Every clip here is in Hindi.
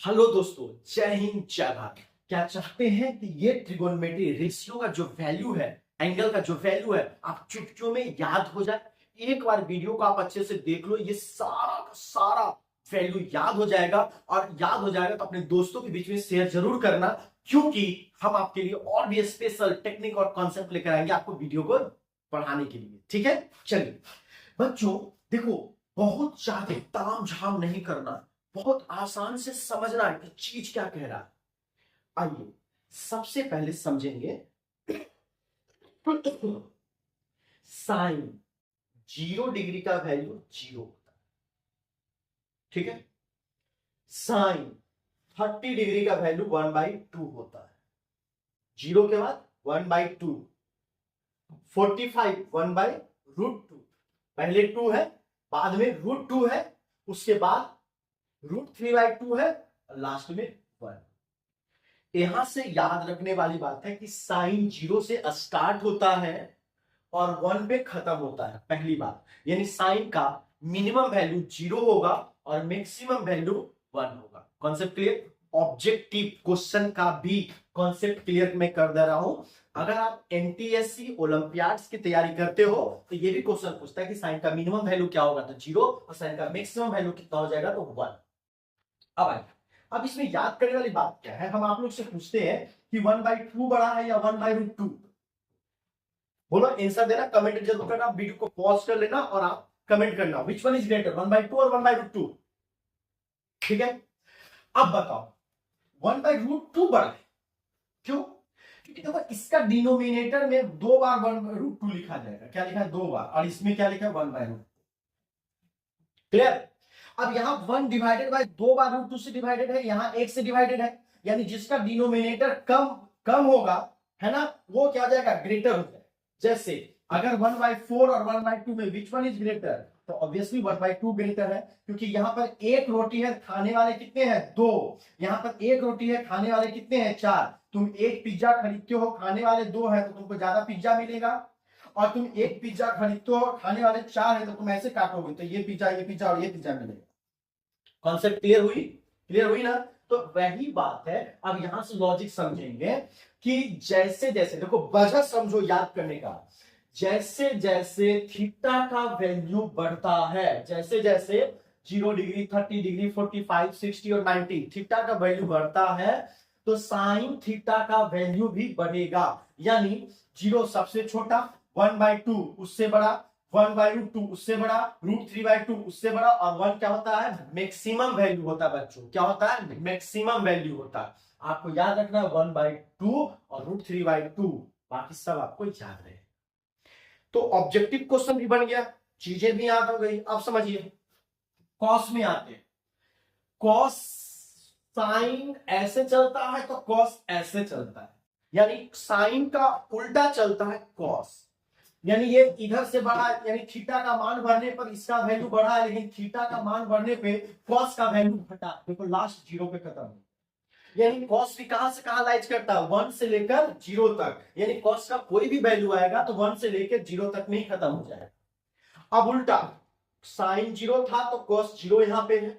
हेलो दोस्तों, जय हिंद जय भारत। क्या चाहते हैं कि ये ट्रिगोनोमेट्री रेशियो का जो वैल्यू है, एंगल का जो वैल्यू है, आप चुटकियों में याद हो जाए? एक बार वीडियो को आप अच्छे से देख लो, ये सारा का सारा वैल्यू याद हो जाएगा। और याद हो जाएगा तो अपने दोस्तों के बीच में शेयर जरूर करना, क्योंकि हम आपके लिए और भी स्पेशल टेक्निक और कॉन्सेप्ट लेकर आएंगे आपको वीडियो को पढ़ाने के लिए। ठीक है, चलिए बच्चों, देखो, बहुत ज्यादा ताम झाम नहीं करना, बहुत आसान से समझना है कि चीज क्या कह रहा है। आइए सबसे पहले समझेंगे साइन 0 डिग्री का वैल्यू 0 होता है। ठीक है, साइन 30 डिग्री का वैल्यू 1/2 होता है। 0 के बाद 1/2, 45 1/√2। पहले 2 है, बाद में √2 है, उसके बाद √3/2 है, लास्ट में 1। यहां से याद रखने वाली बात है कि साइन 0 से स्टार्ट होता है और 1 पे खत्म होता है। पहली बात, यानी साइन का मिनिमम वैल्यू 0 होगा और मैक्सिमम वैल्यू 1 होगा। Concept clear? ऑब्जेक्टिव क्वेश्चन का भी कॉन्सेप्ट क्लियर मैं कर दे रहा हूं। अगर आप एनटीएससी ओलंपियाड्स की तैयारी करते हो तो ये भी क्वेश्चन पूछता है कि साइन का मिनिमम वैल्यू क्या होगा, तो 0, और साइन का मैक्सिमम वैल्यू कितना हो जाएगा, तो 1। अब आइए, अब इसमें याद करने वाली बात क्या है, हम आप लोग से पूछते हैं कि 1/2 बड़ा है या 1/√2। बोलो, आंसर देना, कमेंट जरूर करना, वीडियो को पॉज कर लेना और आप कमेंट करना विच वन इज ग्रेटर, 1/2 और 1/√2। ठीक है, अब बताओ 1/√2 बड़ा है, क्यों? क्योंकि देखो, इसका डिनोमिनेटर में 2 बार 1/√2 लिखा जाएगा। क्या लिखा है? 2 बार। और इसमें क्या लिखा है? 1/√2। क्लियर? अब यहां 1 डिवाइडेड बाय 2 बार √2 से डिवाइडेड है, यहां 1 से डिवाइडेड है, यानी जिसका डिनोमिनेटर कम कम होगा, है ना, वो क्या हो जाएगा? ग्रेटर हो जाएगा। जैसे अगर 1/4 और 1/2 में विच वन इज ग्रेटर, तो ऑब्वियसली 1/2 ग्रेटर है, क्योंकि यहां पर एक रोटी है, खाने वाले कितने हैं? 2। यहां पर एक रोटी है, खाने वाले कितने हैं? 4। तुम एक पिज्जा खरीदते हो, खाने वाले 2 है, तो तुमको ज्यादा पिज्जा मिलेगा। और तुम एक पिज्जा खरीदते हो, खाने वाले 4 है, तो तुम ऐसे काटोगे तो ये पिज्जा और ये पिज्जा मिलेगा। कॉन्सेप्ट क्लियर हुई? क्लियर हुई ना? तो वही बात है। अब यहां से लॉजिक समझेंगे कि जैसे जैसे, देखो वजह समझो याद करने का, जैसे जैसे थीटा का वैल्यू बढ़ता है, जैसे जैसे 0 डिग्री, 30 डिग्री, 45, 60 और 90 थीटा का वैल्यू बढ़ता है, तो साइन थीटा का वैल्यू भी बढ़ेगा। यानी 0 सबसे छोटा, 1/2 उससे बड़ा, 1/√2 उससे बड़ा, √3/2 उससे बड़ा, और 1 क्या होता है? मैक्सिमम वैल्यू होता है बच्चों। क्या होता है? मैक्सिमम वैल्यू होता है। आपको याद रखना है 1/2 और √3/2, बाकी सब आपको याद रहे। तो ऑब्जेक्टिव क्वेश्चन भी बन गया, चीजें भी याद हो गई। अब समझिए, कॉस में आते हैं। कॉस, साइन ऐसे चलता है तो कॉस ऐसे चलता है, यानी साइन का उल्टा चलता है कॉस। यानी ये इधर से बढ़ा, यानी थीटा का मान बढ़ने पर इसका वैल्यू बढ़ा है, लेकिन थीटा का मान बढ़ने पे कॉस का वैल्यू घटा। देखो लास्ट 0 पे खत्म। यानी कॉस भी कहां से कहां लाइज करता है? 1 से लेकर 0 तक। यानी कॉस का कोई भी वैल्यू आएगा तो 1 से लेकर 0 तक में ही खत्म हो जाएगा। अब उल्टा, साइन 0 था तो कॉस 0 यहां पे है,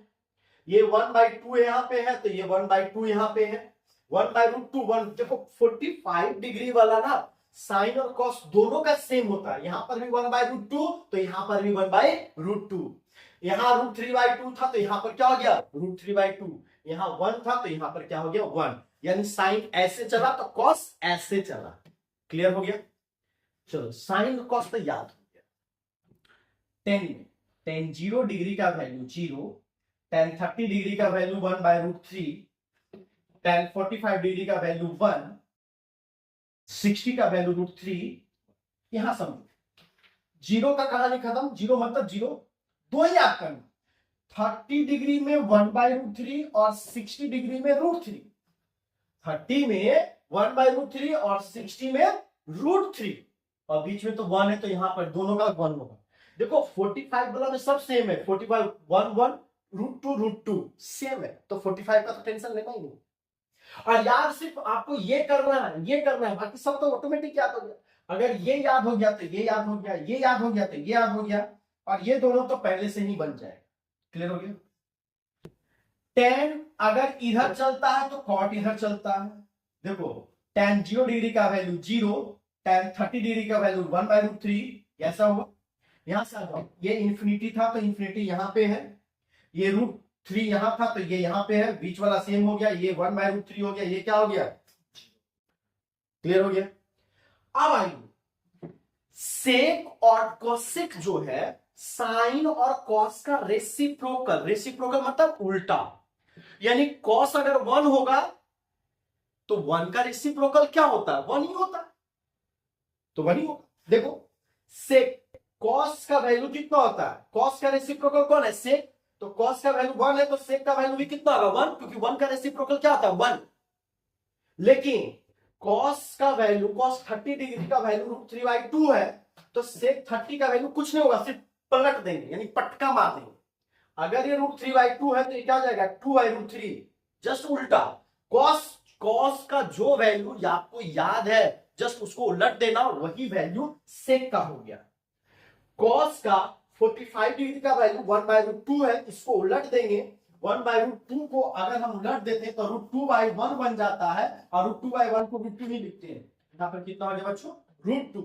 ये 1/2 यहां पे है, तो ये 1/2 यहां पे है, 1/√2 1। देखो 45 डिग्री वाला ना, साइन और कॉस दोनों का सेम होता है। यहां पर भी 1/√2, तो यहां पर भी 1/√2। यहां √3/2 था, तो यहां पर क्या हो गया? √3/2। यहां 1 था, तो यहां पर क्या हो गया? 1। यानी साइन ऐसे चला तो कॉस ऐसे चला। क्लियर हो गया? चलो, साइन कॉस तो याद हो गया। टेन में, टेन 0 डिग्री का वैल्यू 0, tan 30 डिग्री का वैल्यू 1/√3, tan 45 डिग्री का वैल्यू 1, 60 का वैल्यू √3। यहां समझो, 0 का कहानी खत्म, 0 मतलब 0, दो ही याद करना, 30 डिग्री में 1/√3 और 60 डिग्री में √3। 30 में 1/√3 और 60 में √3, और बीच में तो 1 है, तो यहां पर दोनों का 1 होगा। देखो 45 वाला में सब सेम है, 45 1 1, √2 सेम है, तो 45 का तो टेंशन लेना ही नहीं। और यार सिर्फ आपको ये करना है, ये करना है, बाकी सब तो ऑटोमेटिक याद हो गया। अगर ये याद हो गया तो ये याद हो गया, ये याद हो गया तो ये याद हो गया, और ये दोनों तो पहले से ही बन जाएगा। क्लियर हो गया? tan अगर इधर चलता है तो कॉट इधर चलता है। देखो tan 0 डिग्री का वैल्यू 0, tan 30 डिग्री का वैल्यू 1/√3, ऐसा हुआ। यहां से आ जाओ, ये इंफिनिटी था तो इंफिनिटी यहां पे है, ये √3 यहां था तो ये यहां पे है, बीच वाला सेम हो गया, ये 1/√3 हो गया, ये क्या हो गया, क्लियर हो गया। अब आइए सेक और कोसेक जो है साइन और कॉस का रेसिप्रोकल, रेसिप्रोकल मतलब उल्टा, यानी कॉस अगर 1 होगा तो 1 का रेसिप्रोकल क्या होता है, 1 ही होता है, तो 1 ही होगा। देखो सेक कॉस का वैल्यू कितना होता है, कॉस का रेसिप्रोकल कौन है, सेक, तो कॉस का वैल्यू 1 है तो सेक का वैल्यू भी कितना होगा 1, क्योंकि 1 का रेसिप्रोकल क्या होता है 1। लेकिन कॉस का वैल्यू, कॉस 30 डिग्री का वैल्यू √3/2 है, तो सेक 30 का वैल्यू कुछ नहीं होगा, सिर्फ पलट देंगे यानी पटका मार देंगे। अगर ये √3/2 है तो ये क्या हो जाएगा 2/√3, जस्ट उल्टा। कॉस कॉस का जो वैल्यू आपको याद है जस्ट उसको उलट देना, वही वैल्यू सेक का हो गया। कॉस का 45 डिग्री का वैल्यू 1/√2 है, इसको उलट देंगे, 1/√2 को अगर हम उलट देते हैं तो √2/1 बन जाता है, और √2/1 को √2 ही लिखते हैं। यहां पर कितना हो गया बच्चों √2,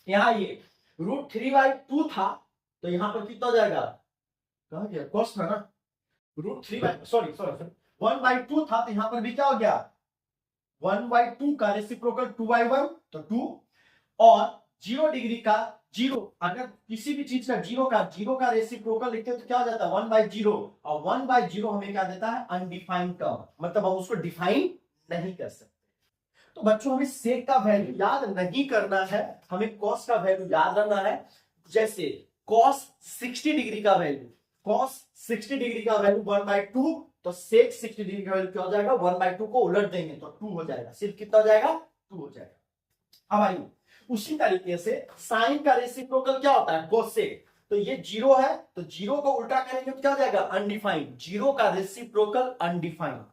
यहां ये √3/2 था तो यहां पर कितना हो जाएगा, कहा गया कॉस था ना, सॉरी 1/2 था तो यहां पर भी क्या हो गया 1/2 का रेसिप्रोकल 2/1 तो 2, और 0 डिग्री का 0, अगर किसी भी चीज का 0 का रेसिप्रोकल लिखते हैं तो क्या हो जाता है 1/0, और 1/0 हमें क्या देता है अनडिफाइंड टर्म, मतलब हम उसको डिफाइन नहीं कर सकते। तो बच्चों हमें सेक का वैल्यू याद नहीं करना है, हमें कॉस का वैल्यू याद रखना है। जैसे कॉस 60 डिग्री का वैल्यू, कॉस 60 डिग्री का वैल्यू 1/2, तो सेक 60 डिग्री का वैल्यू क्या हो जाएगा 1/2 को उलट देंगे तो 2 हो जाएगा, सिर्फ कितना हो जाएगा 2 हो जाएगा। अब आइए उसी तरीके से साइन का रेसिप्रोकल क्या होता है कोसेक, तो ये 0 है तो 0 को उल्टा करेंगे तो क्या हो जाएगा अनडिफाइंड, 0 का रेसिप्रोकल अनडिफाइंड।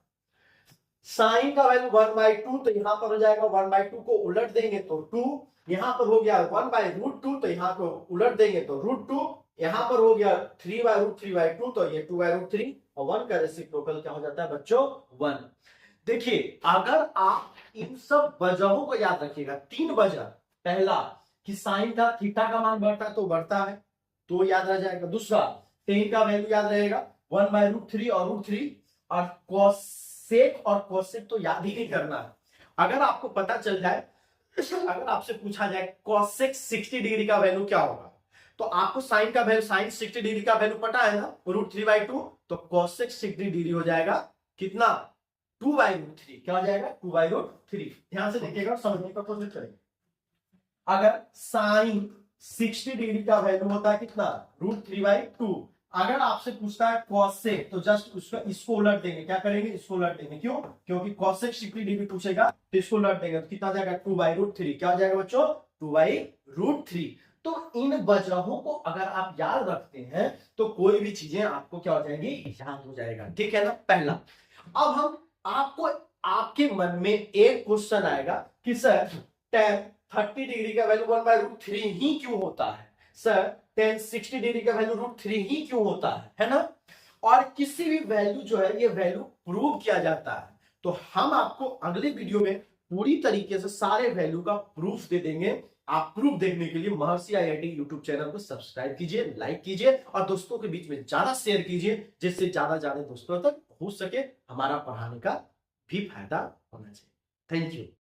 साइन का वैल्यू 1/2 तो यहां पर हो जाएगा 1/2 को उलट देंगे तो 2, यहां पर हो गया 1/√2 तो यहां को उलट देंगे तो √2, यहां पर हो गया 3/√3/2 तो ये 2/√3, और 1 का रेसिप्रोकल क्या हो जाता है बच्चों 1। देखिए अगर आप इन सब वजहों को याद रखिएगा, 3 वजह, पहला कि साइन का थीटा का मान बढ़ता तो बढ़ता है तो याद रह जाएगा, दूसरा टेन का वैल्यू याद रहेगा 1/√3 और √3, और कॉसेक और कोसेक तो याद ही नहीं करना है। अगर आपको पता चल जाए, अगर आपसे पूछा जाए कोसेक 60 डिग्री का वैल्यू क्या होगा, तो आपको साइन का वैल्यू, साइन 60 डिग्री का वैल्यू पता है ना √3/2, तो कोसेक 60 डिग्री हो जाएगा कितना 2/√3, क्या हो जाएगा 2/√3। ध्यान से देखिएगा समझने का कोशिश करेंगे। अगर साइन 60 डिग्री का वैल्यू होता है कितना √3/2, अगर आपसे पूछता है कॉसेक तो जस्ट इसको उलट देंगे, क्या करेंगे इसको उलट देंगे, क्यों, क्योंकि कॉसेक 60 डिग्री पूछेगा तो इसको उलट देंगे तो कितना जाएगा 2/√3, क्या हो जाएगा बच्चों 2/√3। तो इन वजहों को अगर आप याद रखते हैं तो कोई भी चीजें आपको क्या हो जाएंगी याद हो जाएगा, ठीक है ना। पहला, अब हम आपको, आपके मन में एक क्वेश्चन आएगा कि सर tan 30 डिग्री का वैल्यू 1/√3 ही क्यों होता है, सर tan 60 डिग्री का वैल्यू √3 ही क्यों होता है ना। और किसी भी वैल्यू जो है ये वैल्यू प्रूव किया जाता है, तो हम आपको अगले वीडियो में पूरी तरीके से सारे वैल्यू का प्रूफ दे देंगे। आप प्रूफ देखने के लिए महर्षि IIT यूट्यूब चैनल को सब्सक्राइब कीजिए, लाइक कीजिए, और दोस्तों के बीच में ज्यादा शेयर कीजिए, जिससे ज्यादा दोस्तों तक पहुंच सके, हमारा पढ़ाने का भी फायदा होना चाहिए। Thank you.